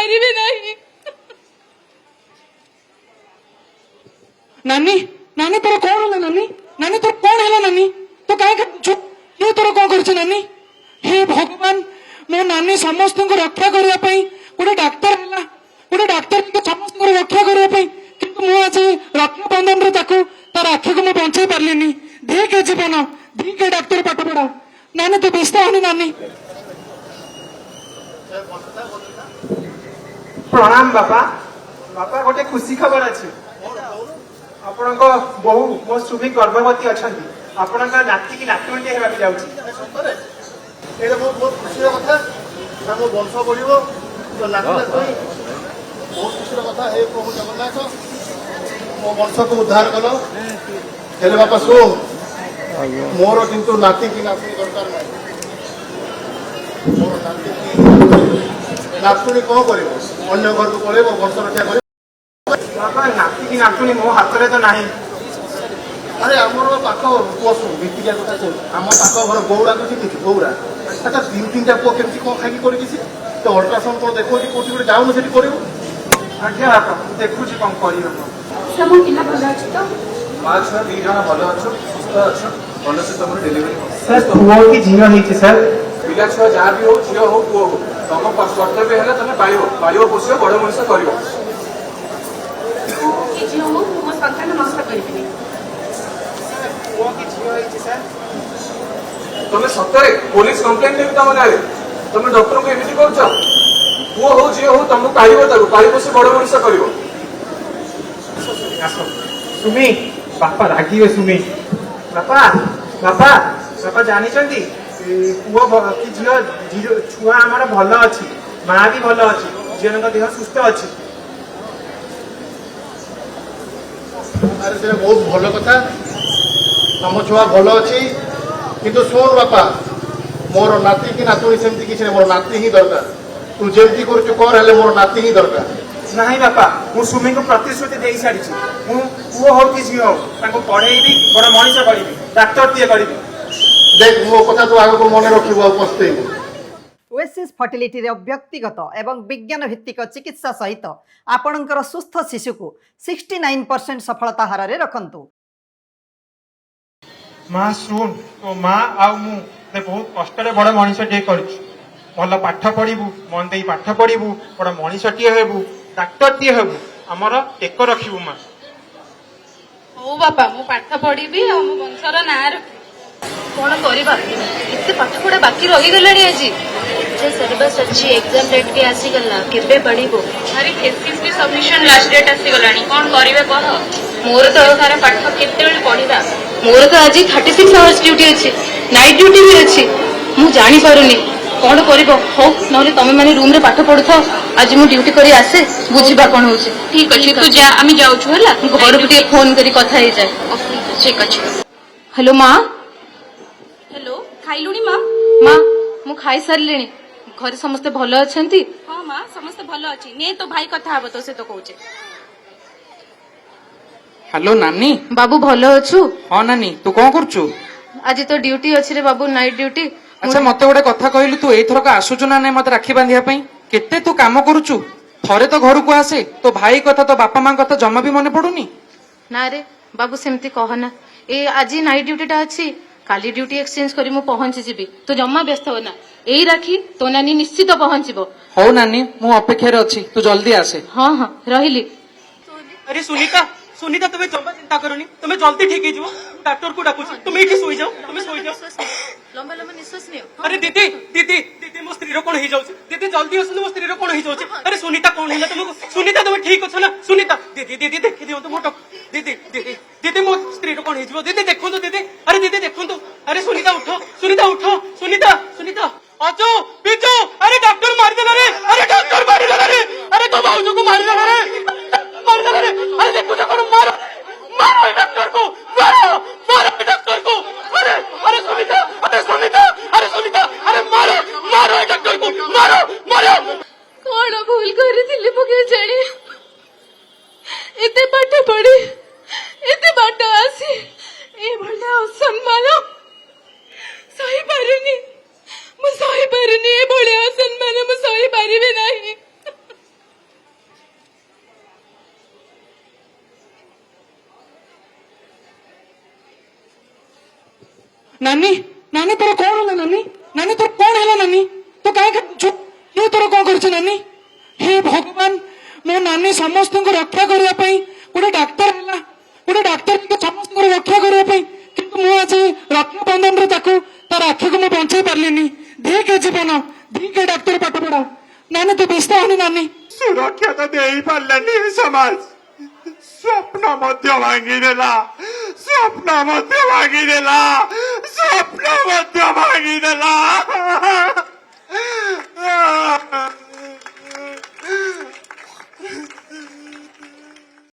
पारिबे नाही। नानी नानी तोर कौन है नानी नानी तोर कौन है नानी तो कहीं ये तोर कौन कर नानी हे भगवान मो नानी समस्त को रक्षा करने गोटे डाक्तर है गोटे डाक्तर समस्त को रक्षा करने किंतु मु आज रक्षा बंधन रे तार आखि को मुझे बचाई पार्ली दी के जीवन दी के डाक्तर पाठ पढ़ा नानी तो व्यस्त होनी नानी। प्रणाम बापा बापा गोटे खुशी खबर अच्छी आपण बहु मो सुमी गर्भवती अच्छा आपण नाती की नातुणी होगा जाऊँगी ये बहुत खुशी कथा मो वंश बढ़ो तो नाती नातुणी बहुत खुशी कथा हे प्रभु जगन्नाथ मो वंश को उद्धार कल हेले बापा शुण मोर किंतु नाती की नातुणी दरकार ना मोर नाती की नातुणी कौन कर अन्य घर को पड़े वंश रक्षा कर बापा नाती की नातुणी मो हाथ में तो नहीं। अरे आमर पाख पुआ शुण भितिका कथा शुण आम पाख घर गौरा को गौरा अच्छा तीन तीन टा पुआ केमती कौन खाई कर तो अल्ट्रासाउंड कौन देखो कौटी गोटे जाऊन से कर आज्ञा बापा देखुची कौन कर सब पिला भल अछि तो माँ छुआ दी जन भल अच्छ सुस्थ अच्छ भल से तुम डेलीवरी सर पुओ की झील होती सर पिला छुआ जहाँ भी हो झील हो पुओ हो तुम कर्तव्य है तुम पाल पोष बड़ मनुष्य कर कि झियो मो संतान नष्ट करिबे पुओ की झील होती सर तुम सतरे पुलिस कंप्लेन देवी तुम ना तुम डॉक्टर को एमती कर पुओ हो झील हो तुमको पाल पोष बड़ मनुष्य कर सुमी बापा रागिवे सुमी बापा बापा बापा जानी पुओ कि झील छुआ आमर भल अच्छी माँ भी भल अच्छी झील देह सुस्थ अच्छी। अरे से बहुत भल कथा आम छुआ भल अच्छी किंतु शुण बापा मोर नाती की नातुणी सेमती किसी मोर नाती ही दरकार तू जमती कर मोर नाती ही दरकार नहीं बापा मु सुमी को प्रतिश्रुति दे सारी मु पुओ हो कि झील हो पढ़ेबी बड़ मनीष करी डाक्तर टे करी देख मो कथा तो आगे को मन रखिबो पछतेबो। ओएसिस फर्टिलिटी रे व्यक्तिगत एवं विज्ञान भित्तिक चिकित्सा सहित आपणकर सुस्थ शिशु को 69% सफलता हार रे रखंतु। माँ शुण तो माँ आ मु बहुत कष्ट बड़ मनीष टे कर भल पाठ पढ़ू मन दे पाठ पढ़ू बड़ मनीष टे हेबू डाक्तर टे हेबू आमर टेक रखिबू माँ। हो बापा मु पाठ पढ़ी आ मो वंशर ना रखी कौन करवा एते पाठ पढ़ा बाकी रही गलानी आज सिलेबस अच्छी एग्जाम डेट के आसीगला केबे पढ़िबो अरे थीसिस भी सबमिशन लास्ट डेट आसी गलानी कौन करिवे कह मोर तो सारा पाठ केते बेले पढ़िबा मोर तो आज 36 आवर्स ड्यूटी अछि नाइट ड्यूटी भी अछि मु जानि पारुनी कौन करिवो हो नले तमे माने रूम रे पाठ पढुथो आज मु ड्यूटी करी आसे बुझिबा कोन होछि ठीक अछि तू जा आमी जाउछु हला घर पे फोन करी कथा हे जाय ठीक अछि। हेलो माँ हेलो खाइलुनी माँ माँ मु खाई सारलिनी घर समस्ते भल अछंती हां माँ समस्ते भल अछि ने तो भाई कथा हबो तो से तो कहूचे हेलो नानी बाबू भल अछु हाँ नानी तू कौन करचु आज तो ड्यूटी अछि रे बाबू नाइट ड्यूटी अच्छा मत गोटे कथा कहलु तू एथरक आसुचु ना नहीं मत राखी बांधिया केते तू काम करुचु थरे तो घर को आसे तो भाई कथा तो बापा माँ कथा जमा भी मन पड़ुनी ना रे बाबू सेमती कहना ए आज नाइट ड्यूटीटा अछि काली ड्यूटी एक्सचेंज करी मु पहुंची जीबी तो जम्मा व्यस्त होना एई राखी तो नानी निश्चित पहुंचबो हो नानी मु अपेक्षा रे अछि तू जल्दी आसे हाँ हाँ रहिली। अरे सुनीता सुनीता तुम्हें जमा चिंता करोनी तुम्हें जल्दी ठीक ही डॉक्टर को डाकू तुम ये सोई जाओ तुम्हें सोई जाओ लंबा लंबा निश्वास नियो अरे दीदी दीदी दीदी मो स्त्री कौन हो दीदी जल्दी आसो मो स्त्री कौन हो अरे सुनीता कौन है तुमको सुनीता तुम ठीक अच्छे ना सुनीता दीदी दीदी देखी दियो मोट दीदी दीदी दीदी मो स्त्री कौन हो दीदी देखो दीदी अरे दीदी देखो अरे सुनीता उठो सुनीता सुनीता अजो बिजू अरे डॉक्टर मार देला रे अरे डॉक्टर मार देला रे अरे तो भाऊजो को मार देला रे अरे देखो करो मारो मारो डॉक्टर को मारो मारो डॉक्टर को अरे अरे सुनीता अरे सुनीता अरे सुनीता अरे मारो मारो डॉक्टर को मारो मारो कौन भूल कर मुझे जानी एते पाठ पढ़ी एते बाट आसी ए भला असम्मान सही पारुनी मु सही पारुनी ए भला असम्मान मु सही पारिबे नाही नानी नानी तोर कौन है नानी नानी तोर कौन है नानी तो कहीं ये तोर कौन कर नानी हे भगवान मो नानी समस्त को रक्षा करने गोटे डाक्तर है गोटे डाक्तर समस्त को रक्षा करने किंतु मु आज रक्षा बंधन तार आखि को मुझे बचाई पार्लिनी ढेके जीवन ढेके डाक्तर पाठ पढ़ा नानी तो व्यस्त होनी नानी सुरक्षा तो दे ही पार्लानी समाज स्वप्न मध्य भांगिदेला स्वप्न मध्य भांगिदेला स्वप्न मध्य भांगिदेला